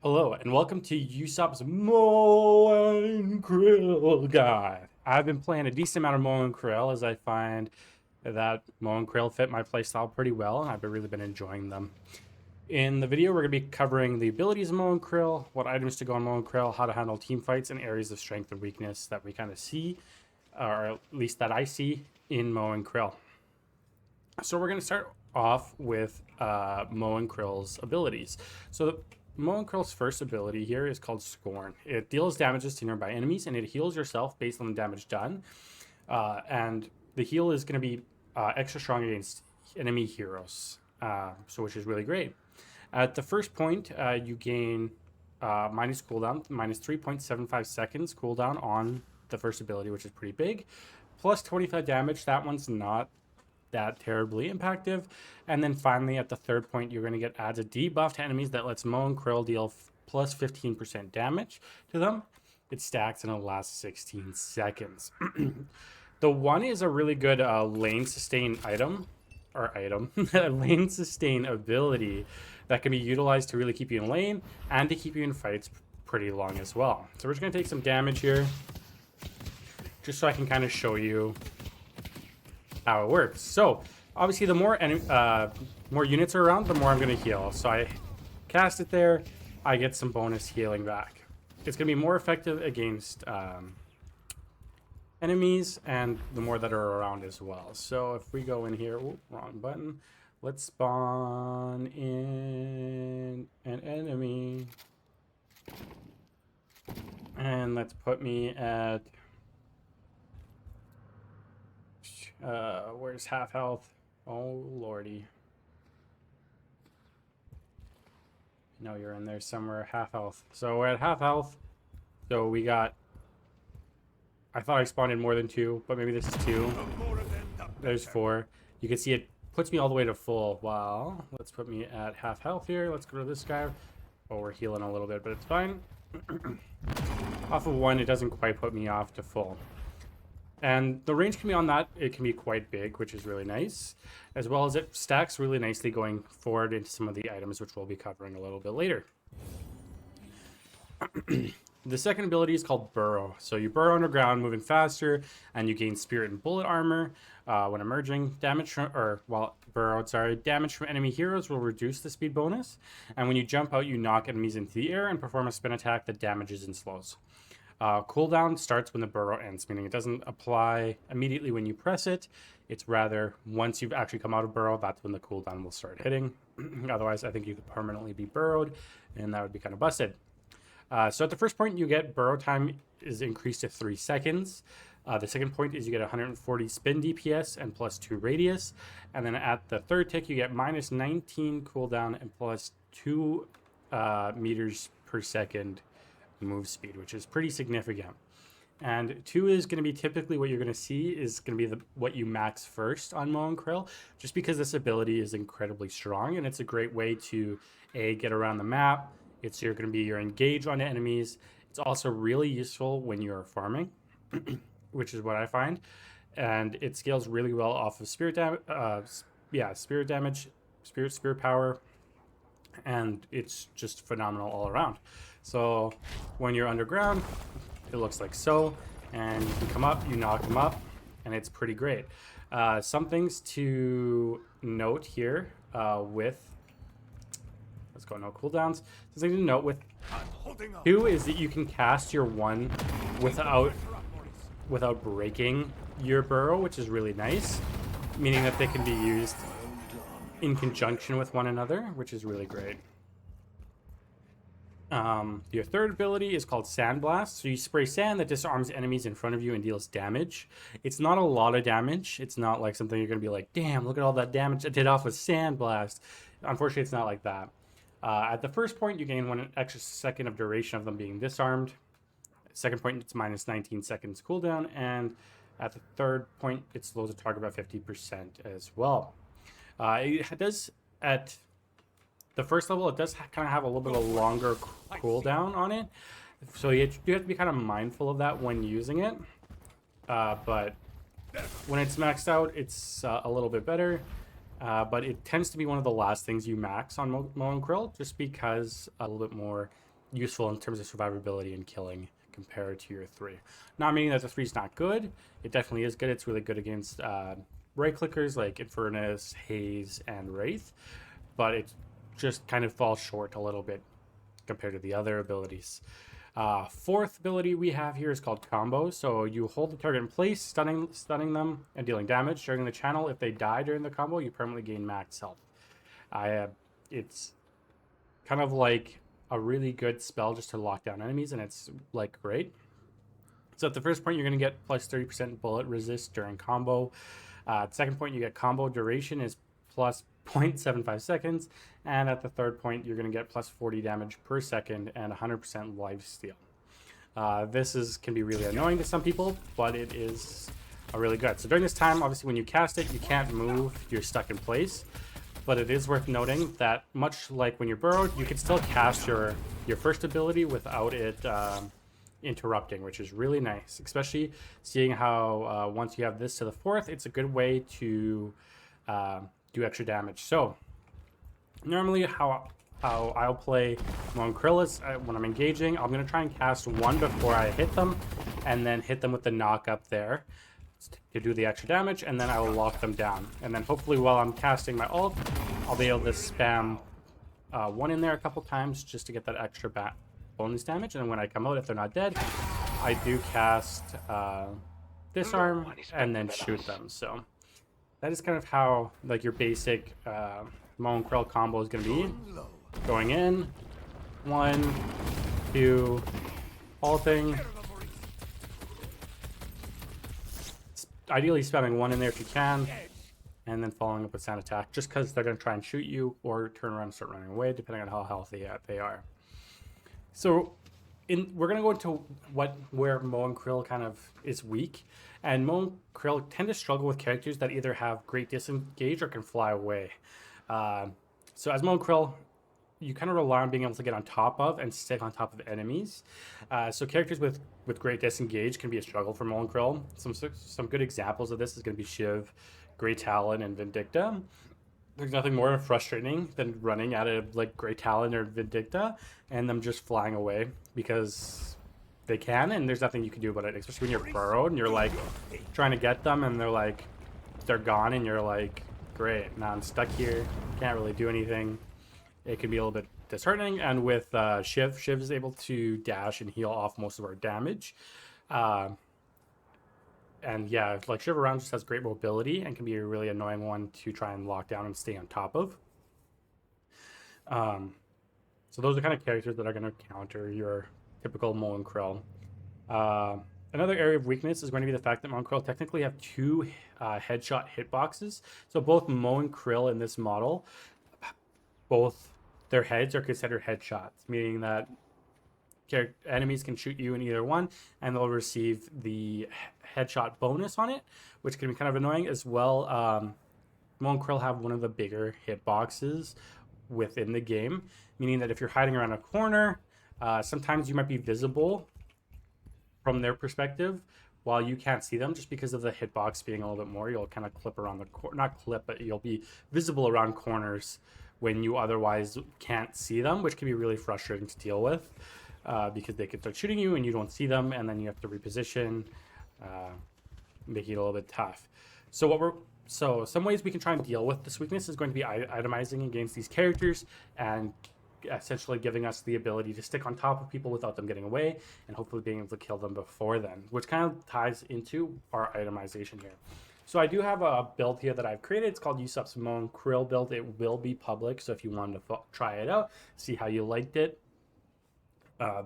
Hello and welcome to Usopp's Moe and Krill guide. I've been playing a decent amount of Moe and Krill as I find that Moe and Krill fit my playstyle pretty well, and I've really been enjoying them. In the video, we're going to be covering the abilities of Moe and Krill, what items to go on Moe and Krill, how to handle team fights, and areas of strength and weakness that we kind of see, or at least that I see in Moe and Krill. So we're going to start off with Moe and Krill's abilities. So Moe and Krill's first ability here is called Scorn. It deals damages to nearby enemies, and it heals yourself based on the damage done. And the heal is going to be extra strong against enemy heroes, which is really great. At the first point, you gain minus cooldown, minus 3.75 seconds cooldown on the first ability, which is pretty big. Plus 25 damage. That one's not that terribly impactive. And then finally, at the third point, you're going to adds a debuff to enemies that lets Moe and Krill deal plus 15% damage to them. It stacks and it'll last 16 seconds. The one is a really good lane sustain lane sustain ability that can be utilized to really keep you in lane and to keep you in fights pretty long as well. So we're just going to take some damage here just so I can kind of show you how it works. So obviously the more units are around, the more I'm going to heal. So I cast it there, I get some bonus healing back. It's going to be more effective against enemies and the more that are around as well. So if we go in here, wrong button, let's spawn in an enemy and let's put me at where's half health? Oh lordy. No, you're in there somewhere, half health. So we're at half health. So we got, I thought I spawned in more than two, but maybe this is two. There's four. You can see it puts me all the way to full. Wow. Let's put me at half health here. Let's go to this guy. Oh, we're healing a little bit, but it's fine. Off of one, it doesn't quite put me off to full. And the range can be on that, it can be quite big, which is really nice, as well as it stacks really nicely going forward into some of the items, which we'll be covering a little bit later. The second ability is called Burrow. So you burrow underground, moving faster, and you gain spirit and bullet armor when emerging. Damage from enemy heroes will reduce the speed bonus, and when you jump out, you knock enemies into the air and perform a spin attack that damages and slows. Cooldown starts when the burrow ends, meaning it doesn't apply immediately when you press it. It's rather once you've actually come out of burrow, that's when the cooldown will start hitting. Otherwise, I think you could permanently be burrowed, and that would be kind of busted. So at the first point, you get burrow time is increased to 3 seconds. The second point is you get 140 spin DPS and plus 2 radius. And then at the third tick, you get minus 19 cooldown and plus 2 meters per second move speed, which is pretty significant. And 2 is going to be typically what you're going to see is going to be what you max first on Moe and Krill, just because this ability is incredibly strong and it's a great way to get around the map. You're going to be your engage on enemies. It's also really useful when you're farming, which is what I find, and it scales really well off of spirit damage, spirit power, and it's just phenomenal all around. So when you're underground, it looks like so, and you can come up, you knock them up, and it's pretty great. Some things to note here let's go, no cooldowns. Something to note with 2 is that you can cast your 1 without breaking your burrow, which is really nice, meaning that they can be used in conjunction with one another, which is really great. Your third ability is called Sandblast. So you spray sand that disarms enemies in front of you and deals damage. It's not a lot of damage. It's not like something you're going to be like, damn, look at all that damage I did off with Sandblast. Unfortunately, it's not like that. At the first point, you gain 1 extra second of duration of them being disarmed. Second point, it's minus 19 seconds cooldown. And at the third point, it slows the target by 50% as well. It does, at the first level, it does kind of have a little bit of a longer cooldown on it. So you have to be kind of mindful of that when using it. But when it's maxed out, it's a little bit better. But it tends to be one of the last things you max on Moe and Krill, just because a little bit more useful in terms of survivability and killing compared to your 3. Not meaning that the 3 is not good. It definitely is good. It's really good against right clickers like Infernus, Haze, and Wraith, but it just kind of falls short a little bit compared to the other abilities. Fourth ability we have here is called Combo. So you hold the target in place, stunning them, and dealing damage during the channel. If they die during the combo, you permanently gain max health. It's kind of like a really good spell just to lock down enemies, and it's like great. So at the first point, you're going to get plus 30% bullet resist during combo. Second point, you get combo duration is plus 0.75 seconds. And at the third point, you're going to get plus 40 damage per second and 100% lifesteal. This can be really annoying to some people, but it is really good. So during this time, obviously, when you cast it, you can't move. You're stuck in place. But it is worth noting that much like when you're burrowed, you can still cast your first ability without it interrupting, which is really nice, especially seeing how once you have this to the fourth, it's a good way to do extra damage. So normally how I'll play Moan Krill is when I'm engaging, I'm going to try and cast one before I hit them, and then hit them with the knock up there to do the extra damage, and then I will lock them down. And then hopefully while I'm casting my ult, I'll be able to spam one in there a couple times just to get that extra bonus damage. And when I come out, if they're not dead, I do cast Disarm and then shoot them. So that is kind of how like your basic Moan Krill combo is going to be. Going in, 1, 2, ulting. Ideally spamming one in there if you can, and then following up with sound attack, just because they're going to try and shoot you or turn around and start running away, depending on how healthy they are. So we're going to go into where Moan Krill kind of is weak, and Moan Krill tend to struggle with characters that either have great disengage or can fly away. So as Moan Krill, you kind of rely on being able to get on top of and stick on top of enemies. So characters with great disengage can be a struggle for Moan Krill. Some good examples of this is going to be Shiv, Grey Talon, and Vindicta. There's nothing more frustrating than running at a like Grey Talon or Vindicta and them just flying away because they can, and there's nothing you can do about it, especially when you're burrowed and you're like trying to get them and they're gone, and you're like, great, now I'm stuck here, can't really do anything. It can be a little bit disheartening. And with Shiv is able to dash and heal off most of our damage. And yeah, like Shiv around just has great mobility and can be a really annoying one to try and lock down and stay on top of. So those are kind of characters that are going to counter your typical Moan Krill. Another area of weakness is going to be the fact that Moan Krill technically have 2 headshot hitboxes. So both Moan Krill in this model, both their heads are considered headshots, meaning that enemies can shoot you in either one, and they'll receive the headshot bonus on it, which can be kind of annoying as well. Moan Krill have one of the bigger hitboxes within the game, meaning that if you're hiding around a corner, sometimes you might be visible from their perspective while you can't see them, just because of the hitbox being a little bit more. You'll kind of clip around the not clip, but you'll be visible around corners when you otherwise can't see them, which can be really frustrating to deal with because they can start shooting you and you don't see them, and then you have to reposition, making it a little bit tough. So some ways we can try and deal with this weakness is going to be itemizing against these characters and essentially giving us the ability to stick on top of people without them getting away, and hopefully being able to kill them before then, which kind of ties into our itemization here. So I do have a build here that I've created. It's called USOPPS Moan Krill build. It will be public, so if you wanted to try it out, see how you liked it,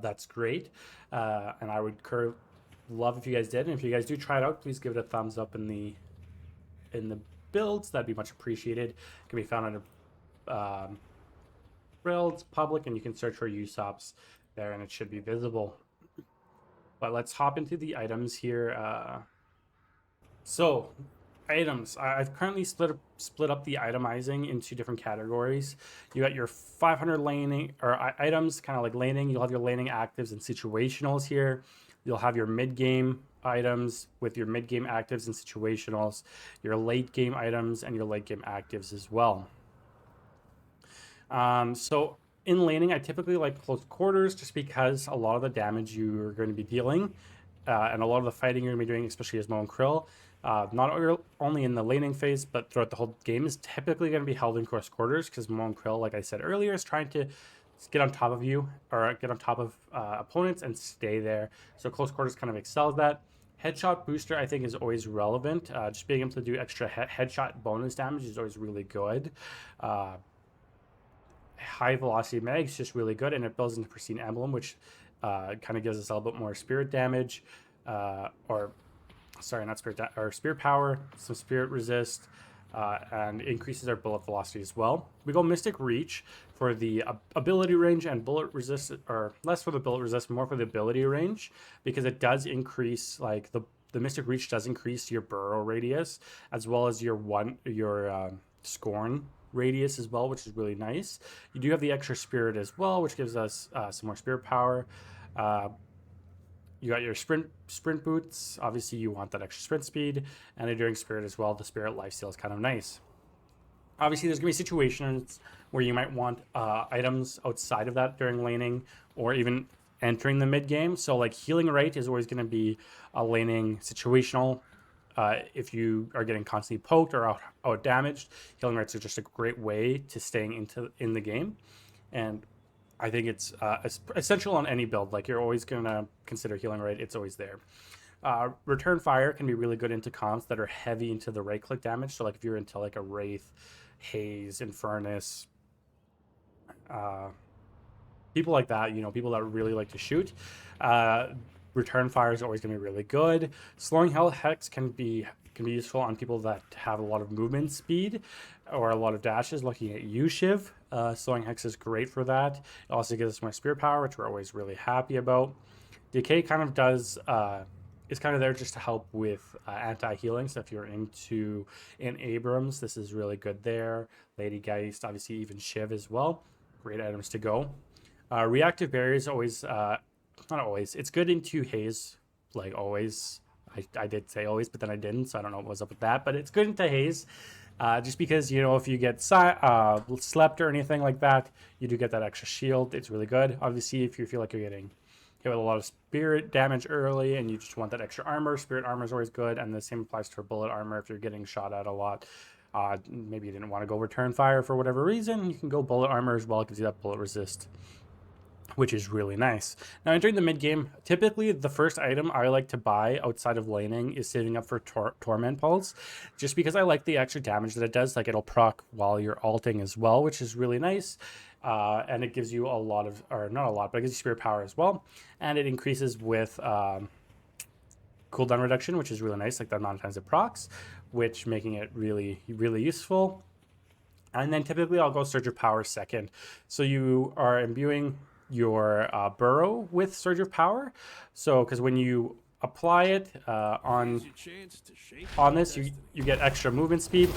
that's great. And I would love if you guys did. And if you guys do try it out, please give it a thumbs up in the builds. That'd be much appreciated. It can be found under builds, public, and you can search for USOPPS there, and it should be visible. But let's hop into the items here. So items, I've currently split up the itemizing into different categories. You got your 500 laning or items, kind of like laning. You'll have your laning actives and situationals here. You'll have your mid game items with your mid game actives and situationals, your late game items, and your late game actives as well. So In laning, I typically like close quarters just because a lot of the damage you're going to be dealing and a lot of the fighting you're going to be doing, especially as Mo and Krill, not only in the laning phase, but throughout the whole game, is typically going to be held in close quarters because Mo and Krill, like I said earlier, is trying to get on top of you or get on top of opponents and stay there. So close quarters kind of excels that. Headshot booster, I think, is always relevant. Just being able to do extra headshot bonus damage is always really good. High velocity mag is just really good, and it builds into Pristine Emblem, which kind of gives us a little bit more spirit damage, or sorry, not spirit or spirit power, some spirit resist, and increases our bullet velocity as well. We go Mystic Reach for the ability range and bullet resist, or less for the bullet resist, more for the ability range, because it does increase like the Mystic Reach does increase your burrow radius as well as your scorn radius as well, which is really nice. You do have the extra spirit as well, which gives us some more spirit power. You got your sprint boots. Obviously, you want that extra sprint speed, and enduring spirit as well. The spirit lifesteal is kind of nice. Obviously, there's gonna be situations where you might want items outside of that during laning, or even entering the mid game. So, like healing rate is always gonna be a laning situational. If you are getting constantly poked or out damaged, healing rates are just a great way to staying in the game, and I think it's essential on any build. Like you're always gonna consider healing rate; it's always there. Return fire can be really good into comps that are heavy into the right click damage. So like if you're into like a Wraith, Haze, Infernus, people like that, people that really like to shoot. Return fire is always going to be really good. Slowing hex can be useful on people that have a lot of movement speed or a lot of dashes. Looking at you, Shiv, slowing hex is great for that. It also gives us more spirit power, which we're always really happy about. Decay kind of does is kind of there just to help with anti-healing. So if you're into Abrams, this is really good there. Lady Geist, obviously even Shiv as well. Great items to go. Reactive barriers always. Not always. It's good into Haze, like always. I did say always, but then I didn't, so I don't know what was up with that. But it's good into Haze, just because, if you get slept or anything like that, you do get that extra shield. It's really good. Obviously, if you feel like you're getting hit with a lot of spirit damage early and you just want that extra armor, spirit armor is always good. And the same applies to bullet armor if you're getting shot at a lot. Maybe you didn't want to go return fire for whatever reason, you can go bullet armor as well. It gives you that bullet resist, which is really nice. Now, entering the mid game, typically the first item I like to buy outside of laning is saving up for Torment Pulse, just because I like the extra damage that it does. Like it'll proc while you're alting as well, which is really nice. And it gives you a lot of, or not a lot, but it gives you spirit power as well. And it increases with cooldown reduction, which is really nice, like the amount of times it procs, which making it really, really useful. And then typically I'll go Surge of Power second. So you are imbuing your burrow with Surge of Power. So because when you apply it on this, you get extra movement speed,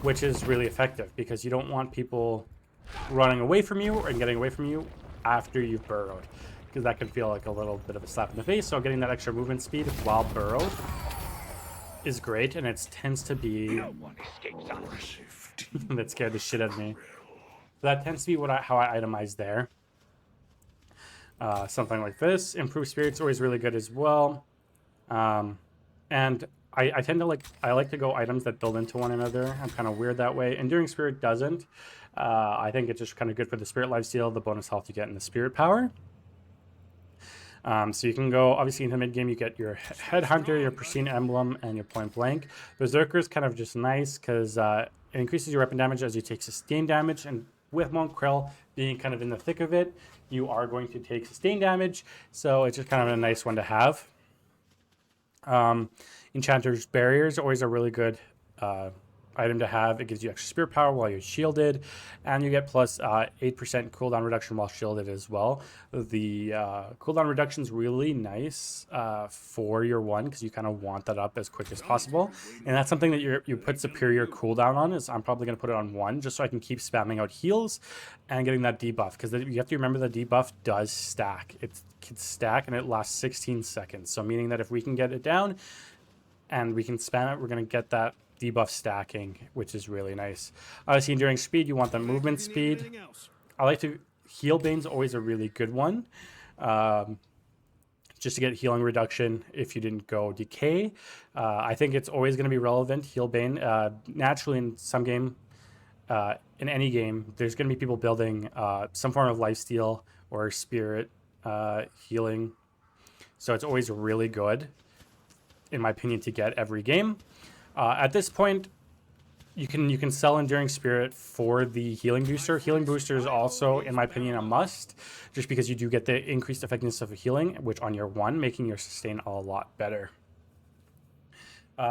which is really effective because you don't want people running away from you and getting away from you after you've burrowed, because that can feel like a little bit of a slap in the face. So getting that extra movement speed while burrowed is great, and it tends to be that scared the shit out of me. So that tends to be how I itemize there. Something like this. Improved Spirit's always really good as well. And I tend to like to go items that build into one another. I'm kind of weird that way. Enduring Spirit doesn't. I think it's just kind of good for the Spirit lifesteal, the bonus health you get in the Spirit power. So you can go, obviously, into mid-game, you get your Headhunter, your Pristine Emblem, and your Point Blank. Berserker is kind of just nice because it increases your weapon damage as you take sustained damage, and with Monk Krill being kind of in the thick of it, you are going to take sustained damage, so it's just kind of a nice one to have. Enchanter's Barriers always a really good item to have. It gives you extra spirit power while you're shielded, and you get plus 8% cooldown reduction while shielded as well. The cooldown reduction is really nice for your one, because you kind of want that up as quick as possible, and that's something that you put superior cooldown on. Is I'm probably going to put it on 1 just so I can keep spamming out heals and getting that debuff, because you have to remember the debuff does stack. It can stack and it lasts 16 seconds, so meaning that if we can get it down and we can spam it, we're going to get that debuff stacking, which is really nice. Obviously, enduring speed, you want the movement speed. I like to Heal Bane's always a really good one. Just to get healing reduction if you didn't go decay. I think it's always going to be relevant, Heal Bane. Naturally, in some game, in any game, there's going to be people building some form of lifesteal or spirit healing. So it's always really good, in my opinion, to get every game. At this point, you can sell Enduring Spirit for the healing booster. Healing booster is also, in my opinion, a must, just because you do get the increased effectiveness of healing, which on your 1, making your sustain a lot better.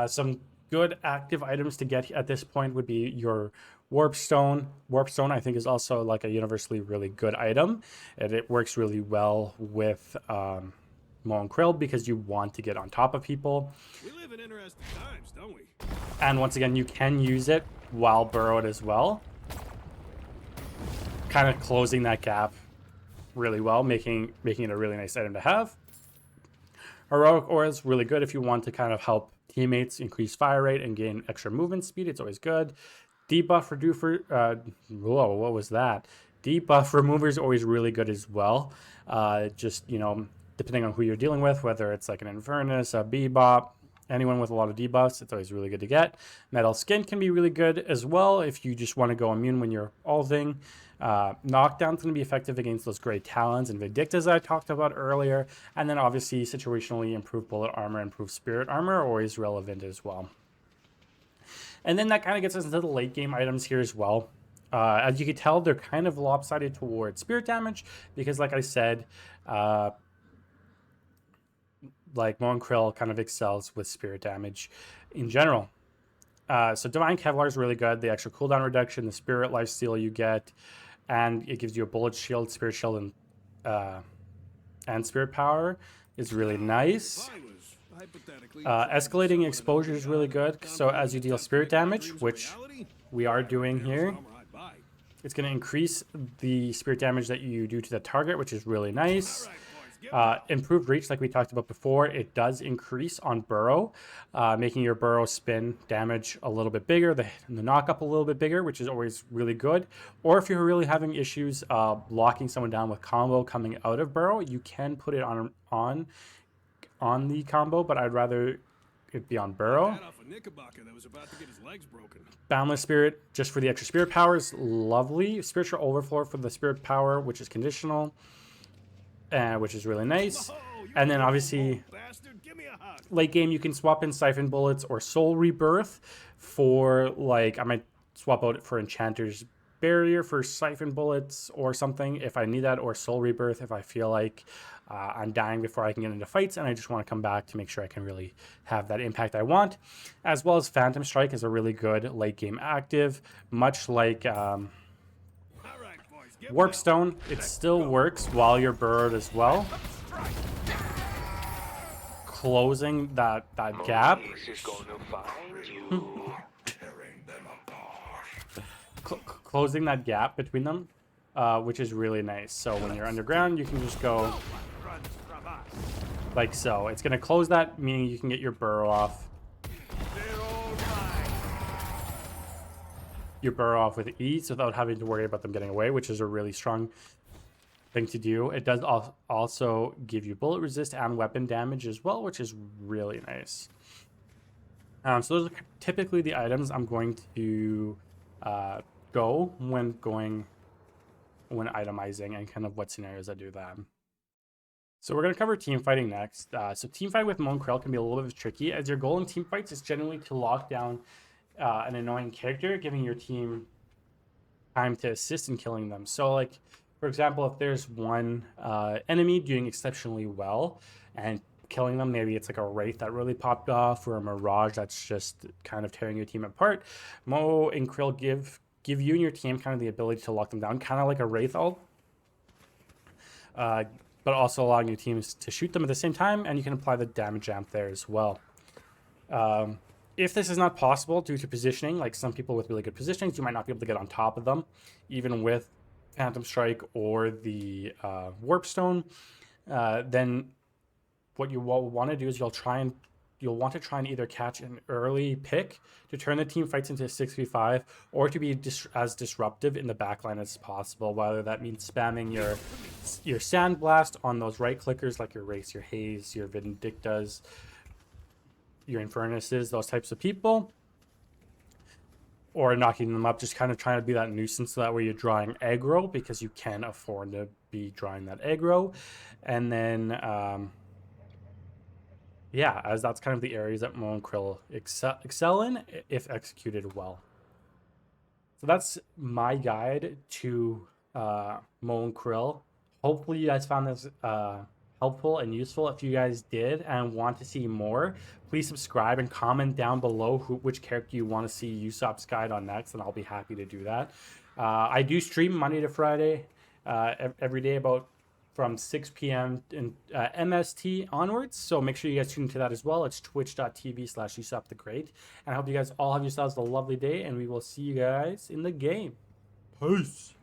Some good active items to get at this point would be your Warp Stone. Warp Stone, I think, is also like a universally really good item, and it works really well with Mo and Krill because you want to get on top of people. We live in interesting times, don't we? And once again, you can use it while burrowed as well, kind of closing that gap really well, making it a really nice item to have. Heroic Aura is really good if you want to kind of help teammates increase fire rate and gain extra movement speed. It's always good. Debuff whoa, what was that? Debuff remover is always really good as well. Just, you know, depending on who you're dealing with, whether it's like an Infernus, a Bebop, anyone with a lot of debuffs, it's always really good to get. Metal Skin can be really good as well if you just want to go immune when you're ulting. Knockdown's going to be effective against those Great Talons and Vindictas I talked about earlier. And then obviously situationally improved bullet armor, improved spirit armor are always relevant as well. And then that kind of gets us into the late game items here as well. As you can tell, they're kind of lopsided towards spirit damage because, like I said, like Mo and Krill kind of excels with spirit damage in general. So Divine Kevlar is really good. The extra cooldown reduction, the spirit lifesteal you get, and it gives you a bullet shield, spirit shield, and spirit power is really nice. Escalating exposure is really good. So as you deal spirit damage, which we are doing here, it's going to increase the spirit damage that you do to the target, which is really nice. Improved reach, like we talked about before, it does increase on burrow, making your burrow spin damage a little bit bigger, the knock up a little bit bigger, which is always really good. Or if you're really having issues locking someone down with combo coming out of burrow, you can put it on the combo, but I'd rather it be on burrow. Boundless Spirit, just for the extra spirit powers, lovely. Spiritual Overflow for the spirit power, which is conditional. Which is really nice. And then obviously late game you can swap in Siphon Bullets or Soul Rebirth for, like, I might swap out for Enchanter's Barrier for Siphon Bullets or something if I need that, or Soul Rebirth if I feel like I'm dying before I can get into fights and I just want to come back to make sure I can really have that impact I want. As well as Phantom Strike is a really good late game active, much like Warp Stone. It still works while you're burrowed as well, closing that gap. Closing that gap between them, which is really nice. So when you're underground, you can just go like so. It's going to close that, meaning you can get your burrow off. Your burrow off with ease without having to worry about them getting away, which is a really strong thing to do. It does also give you bullet resist and weapon damage as well, which is really nice. So those are typically the items I'm going to go when itemizing, and kind of what scenarios I do that. So we're going to cover team fighting next. So team fight with Mo and Krill can be a little bit tricky, as your goal in team fights is generally to lock down an annoying character, giving your team time to assist in killing them. So, like, for example, if there's one enemy doing exceptionally well and killing them, maybe it's like a Wraith that really popped off or a Mirage that's just kind of tearing your team apart, Mo and Krill give you and your team kind of the ability to lock them down, kind of like a Wraith ult, but also allowing your teams to shoot them at the same time, and you can apply the damage amp there as well. If this is not possible due to positioning, like some people with really good positionings, you might not be able to get on top of them, even with Phantom Strike or the Warp Stone. Then what you will want to do is you'll try and you'll want to try and either catch an early pick to turn the team fights into a 6v5, or to be as disruptive in the backline as possible, whether that means spamming your sandblast on those right clickers like your Race, your Haze, your Vindictas, your Infernuses, those types of people, or knocking them up, just kind of trying to be that nuisance, so that way you're drawing aggro, because you can afford to be drawing that aggro. And then yeah, as that's kind of the areas that Mo and Krill excel in if executed well. So that's my guide to Mo and Krill. Hopefully you guys found this helpful and useful. If you guys did and want to see more, please subscribe and comment down below which character you want to see Usopp's guide on next, and I'll be happy to do that. I do stream Monday to Friday every day about from 6 p.m. in MST onwards, so make sure you guys tune into that as well. It's twitch.tv/UsoppTheGreat, and I hope you guys all have yourselves a lovely day, and we will see you guys in the game. Peace.